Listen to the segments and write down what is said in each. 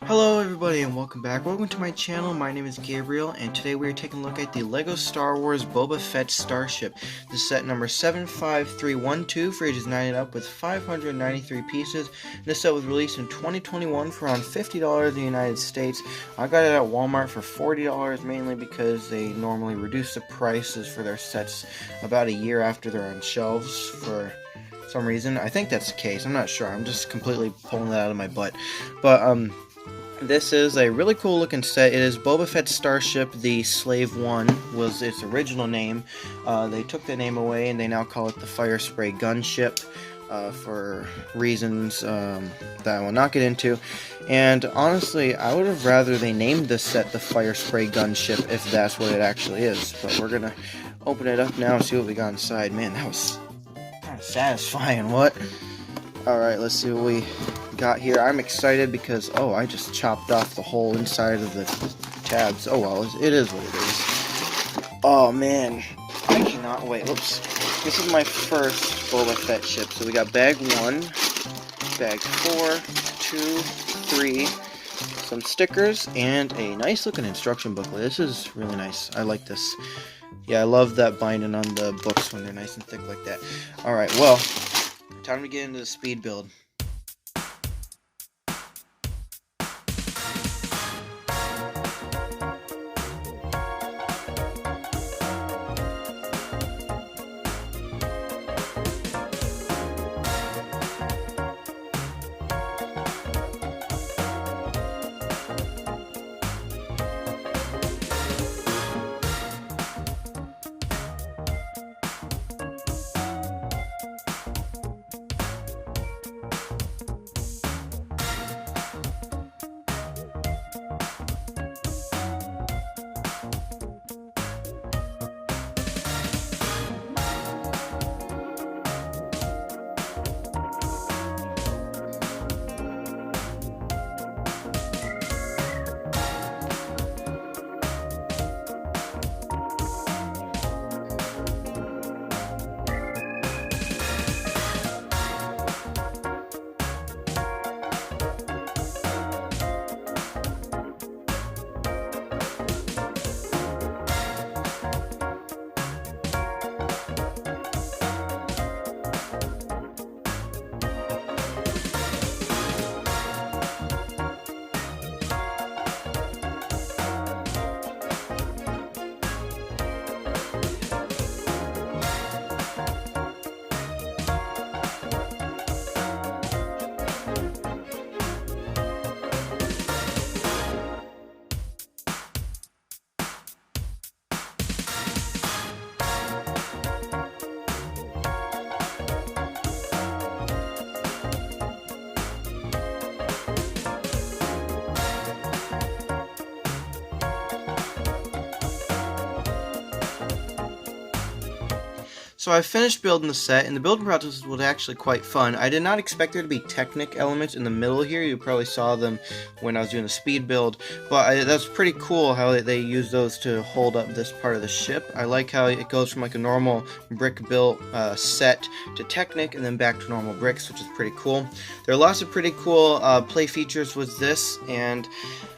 Hello everybody and welcome back. Welcome to my channel. My name is Gabriel and today we are taking a look at the LEGO Star Wars Boba Fett Starship. This is set number 75312 for ages 9 and up with 593 pieces. This set was released in 2021 for around $50 in the United States. I got it at Walmart for $40 mainly because they normally reduce the prices for their sets about a year after they're on shelves for some reason. I think that's the case. I'm not sure. I'm just completely pulling that out of my butt. But this is a really cool looking set. It is Boba Fett Starship. The Slave 1 was its original name. They took the name away and they now call it the Fire Spray Gunship for reasons that I will not get into. And honestly, I would have rather they named this set the Fire Spray Gunship if that's what it actually is. But we're gonna open it up now and see what we got inside. Man, that was kind of satisfying. What? Alright, let's see what we got here. I'm excited because, oh, I just chopped off the whole inside of the tabs. Oh well, it is what it is. Oh man, I cannot wait. Oops. This is my first Boba Fett ship. So we got bag 1, bag 4, 2, 3, some stickers, and a nice looking instruction booklet. This is really nice. I like this. Yeah, I love that binding on the books when they're nice and thick like that. Alright, well, time to get into the speed build. So I finished building the set, and the building process was actually quite fun. I did not expect there to be Technic elements in the middle here. You probably saw them when I was doing the speed build, but that's pretty cool how they use those to hold up this part of the ship. I like how it goes from like a normal brick built set to Technic and then back to normal bricks, which is pretty cool. There are lots of pretty cool play features with this, and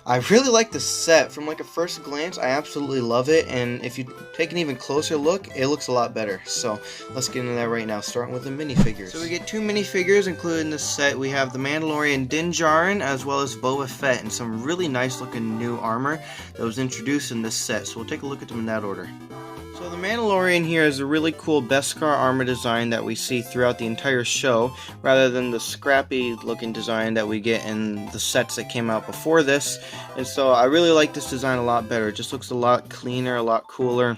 I really like the set. From like a first glance, I absolutely love it, and if you take an even closer look, it looks a lot better. So let's get into that right now, starting with the minifigures. So we get 2 minifigures included in this set. We have the Mandalorian Din Djarin as well as Boba Fett, and some really nice looking new armor that was introduced in this set. So we'll take a look at them in that order. So the Mandalorian here is a really cool Beskar armor design that we see throughout the entire show, rather than the scrappy looking design that we get in the sets that came out before this. And so I really like this design a lot better. It just looks a lot cleaner, a lot cooler.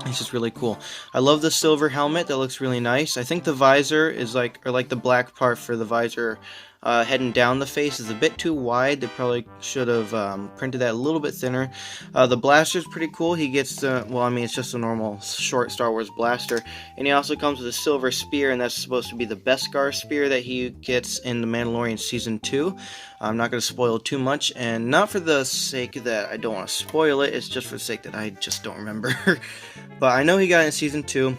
It's just really cool. I love the silver helmet. That looks really nice. I think the visor is like the black part for the visor heading down the face is a bit too wide. They probably should have printed that a little bit thinner. The blaster is pretty cool. He gets well, I mean, it's just a normal short Star Wars blaster, and he also comes with a silver spear, and that's supposed to be the Beskar spear that he gets in The Mandalorian Season 2. I'm not going to spoil too much, and not for the sake that I don't want to spoil it, it's just for the sake that I just don't remember. But I know he got it in Season 2.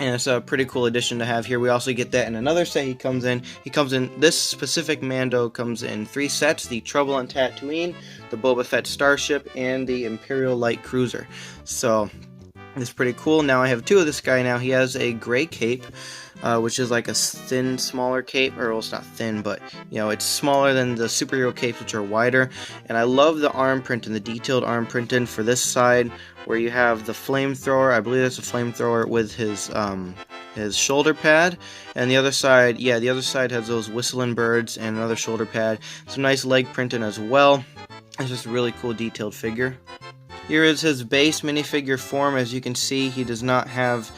and it's a pretty cool addition to have here. We also get that in another set. He comes in, this specific Mando comes in 3 sets: the Trouble on Tatooine, the Boba Fett Starship, and the Imperial Light Cruiser. So it's pretty cool. Now I have 2 of this guy now. He has a gray cape, which is like a thin, smaller cape, or well, it's not thin, but you know, it's smaller than the superhero capes, which are wider. And I love the arm print and the detailed arm print in for this side, where you have the flamethrower. I believe that's a flamethrower with his shoulder pad, and the other side, yeah, the other side has those whistling birds and another shoulder pad. Some nice leg printing as well. It's just a really cool detailed figure. Here is his base minifigure form. As you can see, he does not have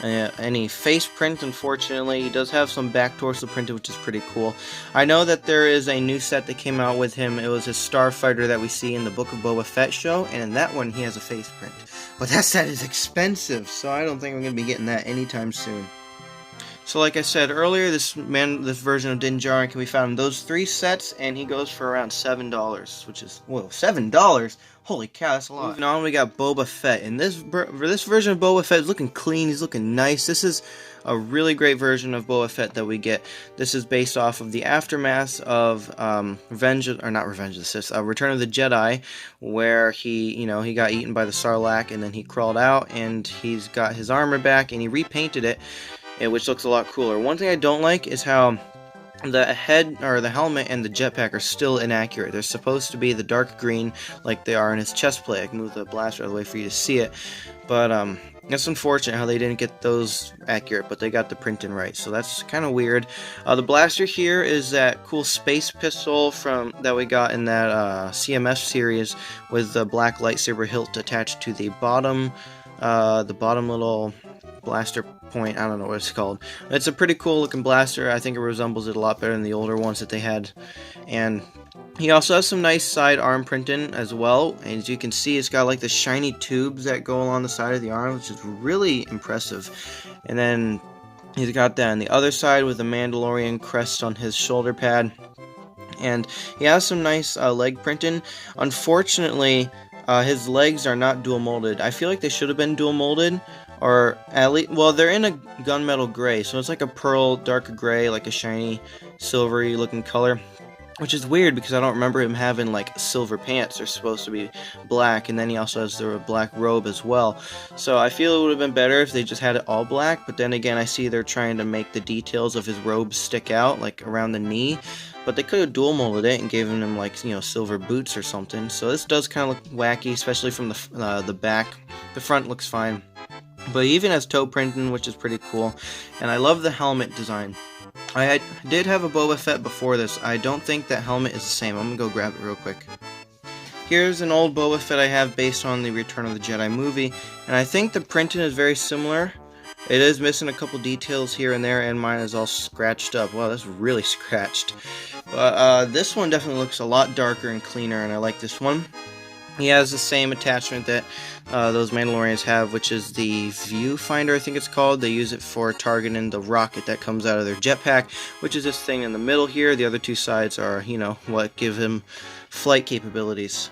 any face print, unfortunately. He does have some back torso printed, which is pretty cool. I know that there is a new set that came out with him. It was his Starfighter that we see in the Book of Boba Fett show, and in that one he has a face print. But that set is expensive, so I don't think I'm going to be getting that anytime soon. So like I said earlier, this version of Din Djarin can be found in those 3 sets, and he goes for around $7, which is, whoa, $7? Holy cow, that's a lot. Moving on, we got Boba Fett, and this version of Boba Fett is looking clean, he's looking nice. This is a really great version of Boba Fett that we get. This is based off of the aftermath of Return of the Jedi, where he got eaten by the Sarlacc, and then he crawled out, and he's got his armor back, and he repainted it, which looks a lot cooler. One thing I don't like is how the head, or the helmet, and the jetpack are still inaccurate. They're supposed to be the dark green like they are in his chest plate. I can move the blaster out of the way for you to see it, but that's unfortunate how they didn't get those accurate, but they got the printing right, so that's kind of weird. The blaster here is that cool space pistol that we got in that CMF series, with the black lightsaber hilt attached to the bottom little blaster point. I don't know what it's called. It's a pretty cool looking blaster. I think it resembles it a lot better than the older ones that they had. And he also has some nice side arm printing as well. And as you can see, it's got like the shiny tubes that go along the side of the arm, which is really impressive. And then he's got that on the other side with the Mandalorian crest on his shoulder pad. And he has some nice leg printing. Unfortunately, his legs are not dual molded. I feel like they should have been dual molded, or at least, well, they're in a gunmetal gray, so it's like a pearl darker gray, like a shiny silvery looking color, which is weird because I don't remember him having like silver pants. They're supposed to be black, and then he also has the black robe as well. So I feel it would have been better if they just had it all black, but then again, I see they're trying to make the details of his robe stick out, like around the knee. But they could have dual molded it and given him, like, silver boots or something. So this does kind of look wacky, especially from the back. The front looks fine, but he even has toe printing, which is pretty cool. And I love the helmet design. I did have a Boba Fett before this. I don't think that helmet is the same. I'm gonna go grab it real quick. Here's an old Boba Fett I have based on the Return of the Jedi movie, and I think the printing is very similar. It is missing a couple details here and there, and mine is all scratched up. Wow, that's really scratched. But this one definitely looks a lot darker and cleaner, and I like this one. He has the same attachment that those Mandalorians have, which is the viewfinder, I think it's called. They use it for targeting the rocket that comes out of their jetpack, which is this thing in the middle here. The other 2 sides are, what give him flight capabilities.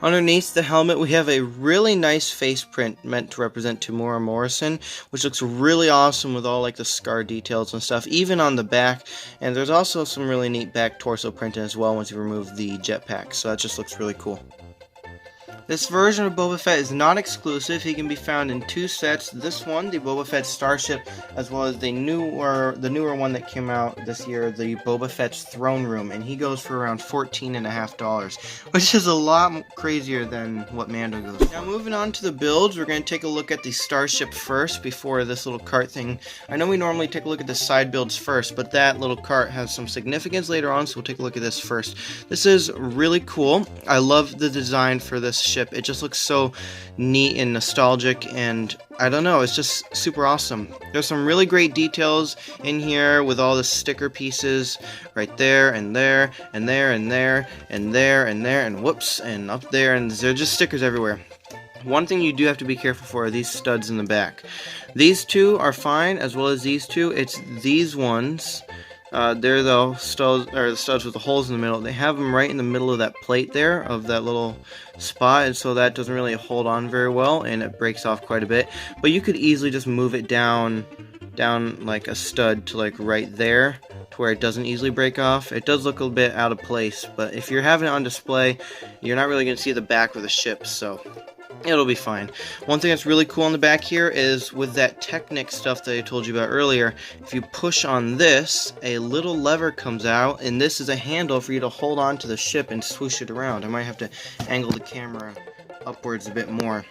Underneath the helmet, we have a really nice face print meant to represent Temuera Morrison, which looks really awesome with all like the scar details and stuff, even on the back. And there's also some really neat back torso printing as well once you remove the jetpack, so that just looks really cool. This version of Boba Fett is not exclusive. He can be found in 2 sets. This one, the Boba Fett Starship, as well as the newer one that came out this year, the Boba Fett's Throne Room, and he goes for around $14.50, which is a lot crazier than what Mando goes for. Now moving on to the builds, we're going to take a look at the Starship first before this little cart thing. I know we normally take a look at the side builds first, but that little cart has some significance later on, so we'll take a look at this first. This is really cool. I love the design for this ship. It just looks so neat and nostalgic, and I don't know, it's just super awesome. There's some really great details in here with all the sticker pieces right there and there and there and there and there and there and whoops and up there, and they're just stickers everywhere. One thing you do have to be careful for are these studs in the back. These 2 are fine, as well as these 2. It's these ones They're the studs with the holes in the middle. They have them right in the middle of that plate there, of that little spot, and so that doesn't really hold on very well, and it breaks off quite a bit. But you could easily just move it down like a stud to like right there, to where it doesn't easily break off. It does look a bit out of place, but if you're having it on display, you're not really going to see the back of the ship, so it'll be fine. One thing that's really cool on the back here is with that Technic stuff that I told you about earlier, if you push on this, a little lever comes out, and this is a handle for you to hold on to the ship and swoosh it around. I might have to angle the camera upwards a bit more.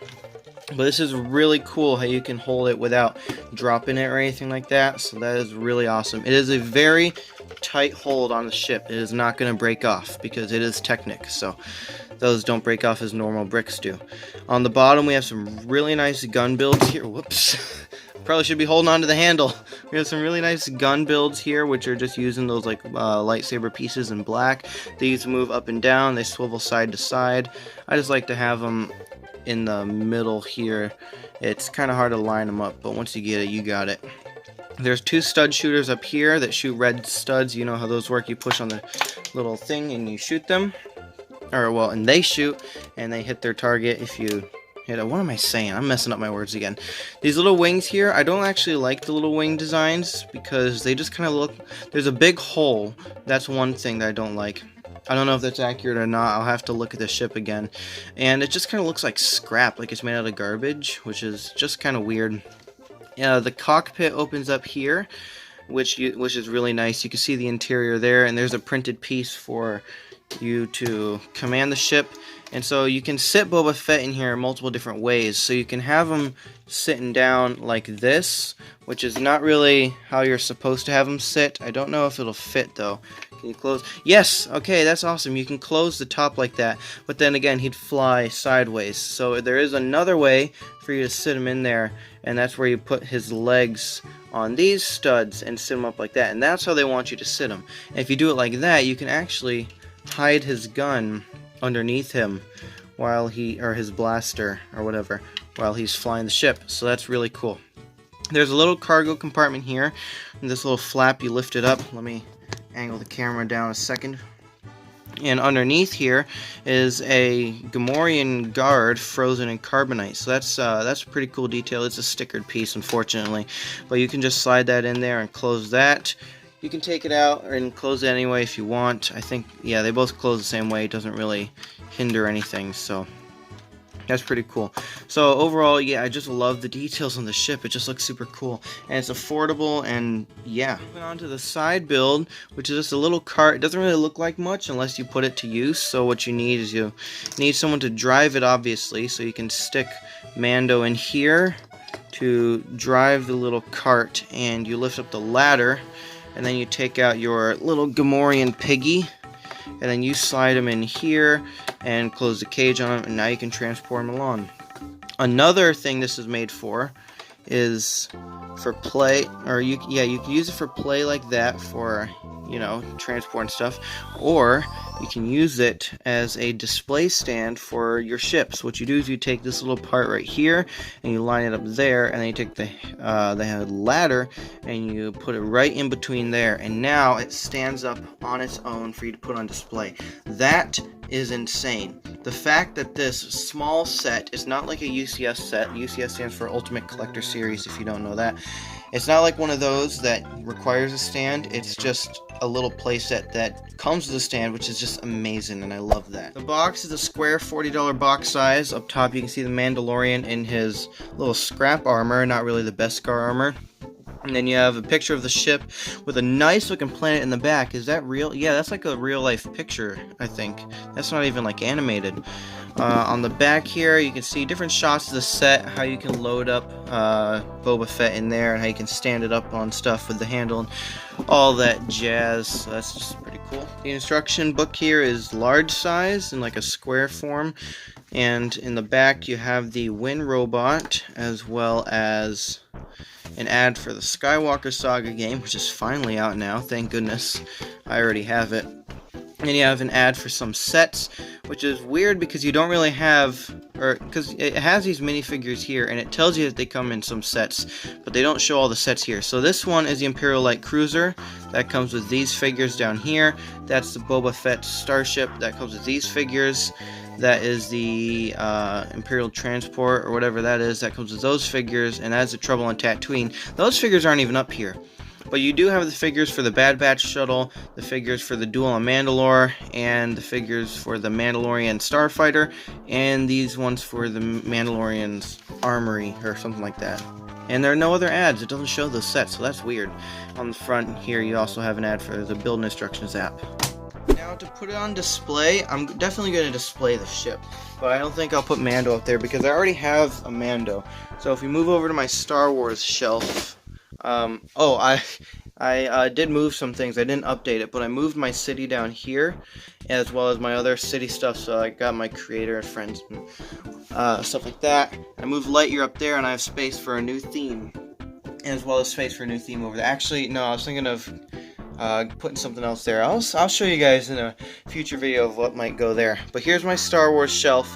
But this is really cool how you can hold it without dropping it or anything like that, so that is really awesome. It is a very tight hold on the ship. It is not going to break off because it is Technic, so those don't break off as normal bricks do. On the bottom we have some really nice gun builds here. Whoops. Probably should be holding on to the handle. We have some really nice gun builds here, which are just using those like lightsaber pieces in black. These move up and down, they swivel side to side. I just like to have them in the middle here. It's kind of hard to line them up, but once you get it, you got it. There's two stud shooters up here that shoot red studs. You know how those work. You push on the little thing and you shoot them. Or, well, and they shoot, and they hit their target if you hit it. What am I saying? I'm messing up my words again. These little wings here, I don't actually like the little wing designs because they just kind of look... There's a big hole. That's one thing that I don't like. I don't know if that's accurate or not. I'll have to look at the ship again. And it just kind of looks like scrap, like it's made out of garbage, which is just kind of weird. The cockpit opens up here, which is really nice. You can see the interior there, and there's a printed piece for you to command the ship. And so you can sit Boba Fett in here in multiple different ways. So you can have him sitting down like this, which is not really how you're supposed to have him sit. I don't know if it'll fit though. Can you close? Yes! Okay, that's awesome. You can close the top like that, but then again, he'd fly sideways. So there is another way for you to sit him in there, and that's where you put his legs on these studs and sit him up like that. And that's how they want you to sit him. And if you do it like that, you can actually hide his gun underneath him while or his blaster or whatever, while he's flying the ship. So that's really cool. There's a little cargo compartment here, and this little flap, you lift it up. Let me angle the camera down a second. And underneath here is a Gamorrean guard frozen in carbonite. So that's a pretty cool detail. It's a stickered piece, unfortunately, but you can just slide that in there and close that. You can take it out and close it anyway if you want. I think, yeah, they both close the same way. It doesn't really hinder anything, so that's pretty cool. So overall, yeah, I just love the details on the ship. It just looks super cool, and it's affordable, and yeah. Moving on to the side build, which is just a little cart. It doesn't really look like much unless you put it to use. So what you need is you need someone to drive it, obviously, so you can stick Mando in here to drive the little cart, and you lift up the ladder, and then you take out your little Gamorrean piggy, and then you slide him in here and close the cage on him, and now you can transport him along. Another thing this is made for is for play, or you can use it for play like that, for, you know, transport and stuff, or you can use it as a display stand for your ships. What you do is you take this little part right here and you line it up there, and then you take the ladder and you put it right in between there, and now it stands up on its own for you to put on display. That is insane. The fact that this small set is not like a UCS set. UCS stands for Ultimate Collector Series, if you don't know that. It's not like one of those that requires a stand. It's just a little playset that comes with a stand, which is just amazing, and I love that. The box is a square $40 box size. Up top you can see the Mandalorian in his little scrap armor, not really the Beskar armor. And then you have a picture of the ship with a nice looking planet in the back. Is that real? Yeah, that's like a real life picture, I think. That's not even like animated. On the back here, you can see different shots of the set, how you can load up Boba Fett in there, and how you can stand it up on stuff with the handle, and all that jazz. So that's just pretty cool. The instruction book here is large size in like a square form, and in the back you have the Win robot, as well as an ad for the Skywalker Saga game, which is finally out now, thank goodness. I already have it. And you have an ad for some sets, which is weird because you don't really have or because it has these minifigures here, and it tells you that they come in some sets, but they don't show all the sets here. So this one is the Imperial Light Cruiser. That comes with these figures down here. That's the Boba Fett Starship. That comes with these figures. That is the Imperial Transport, or whatever that is. That comes with those figures, and that's the Trouble on Tatooine. Those figures aren't even up here. But you do have the figures for the Bad Batch shuttle, the figures for the Duel on Mandalore, and the figures for the Mandalorian Starfighter, and these ones for the Mandalorian's Armory, or something like that. And there are no other ads. It doesn't show those sets, so that's weird. On the front here, you also have an ad for the Build Instructions app. Now, to put it on display, I'm definitely going to display the ship, but I don't think I'll put Mando up there because I already have a Mando. So if we move over to my Star Wars shelf, I did move some things. I didn't update it, but I moved my city down here, as well as my other city stuff. So I got my creator and friends, and stuff like that. I moved Lightyear up there, and I have space for a new theme, as well as space for a new theme over there. Actually, no, I was thinking of putting something else there. I'll show you guys in a future video of what might go there. But here's my Star Wars shelf,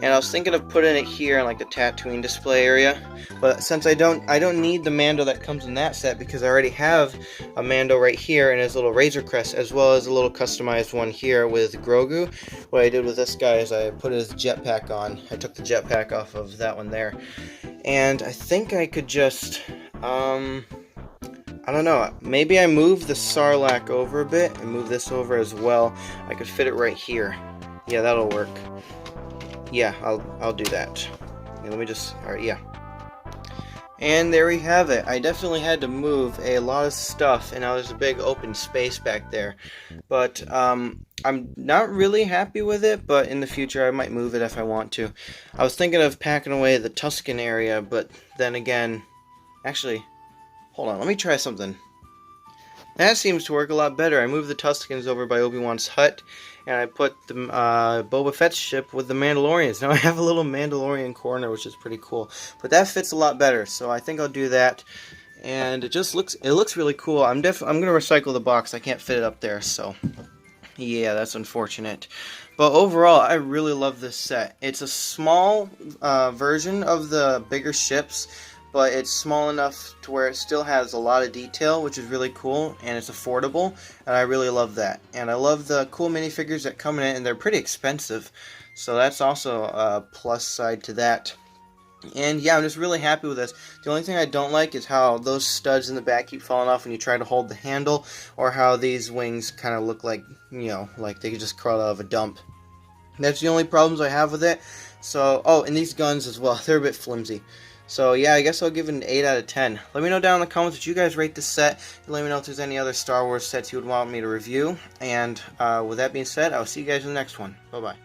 and I was thinking of putting it here in like the Tatooine display area. But since I don't need the Mando that comes in that set, because I already have a Mando right here and his little Razor Crest, as well as a little customized one here with Grogu. What I did with this guy is I put his jetpack on. I took the jetpack off of that one there, and I think I could just I don't know, maybe I move the Sarlacc over a bit and move this over as well. I could fit it right here. Yeah, that'll work. Yeah, I'll do that. Yeah, let me just, alright, yeah. And there we have it. I definitely had to move a lot of stuff, and now there's a big open space back there. But I'm not really happy with it, but in the future I might move it if I want to. I was thinking of packing away the Tusken area, but then again, actually, hold on, let me try something. That seems to work a lot better. I moved the Tuskens over by Obi-Wan's hut, and I put the Boba Fett ship with the Mandalorians. Now I have a little Mandalorian corner, which is pretty cool. But that fits a lot better, so I think I'll do that. And it looks really cool. I'm gonna recycle the box. I can't fit it up there, so yeah, that's unfortunate. But overall, I really love this set. It's a small version of the bigger ships, but it's small enough to where it still has a lot of detail, which is really cool, and it's affordable, and I really love that. And I love the cool minifigures that come in it, and they're pretty expensive, so that's also a plus side to that. And yeah, I'm just really happy with this. The only thing I don't like is how those studs in the back keep falling off when you try to hold the handle, or how these wings kind of look like, you know, like they could just crawl out of a dump. That's the only problems I have with it. So, oh, and these guns as well, they're a bit flimsy. So yeah, I guess I'll give it an 8 out of 10. Let me know down in the comments what you guys rate this set. And let me know if there's any other Star Wars sets you would want me to review. And with that being said, I'll see you guys in the next one. Bye-bye.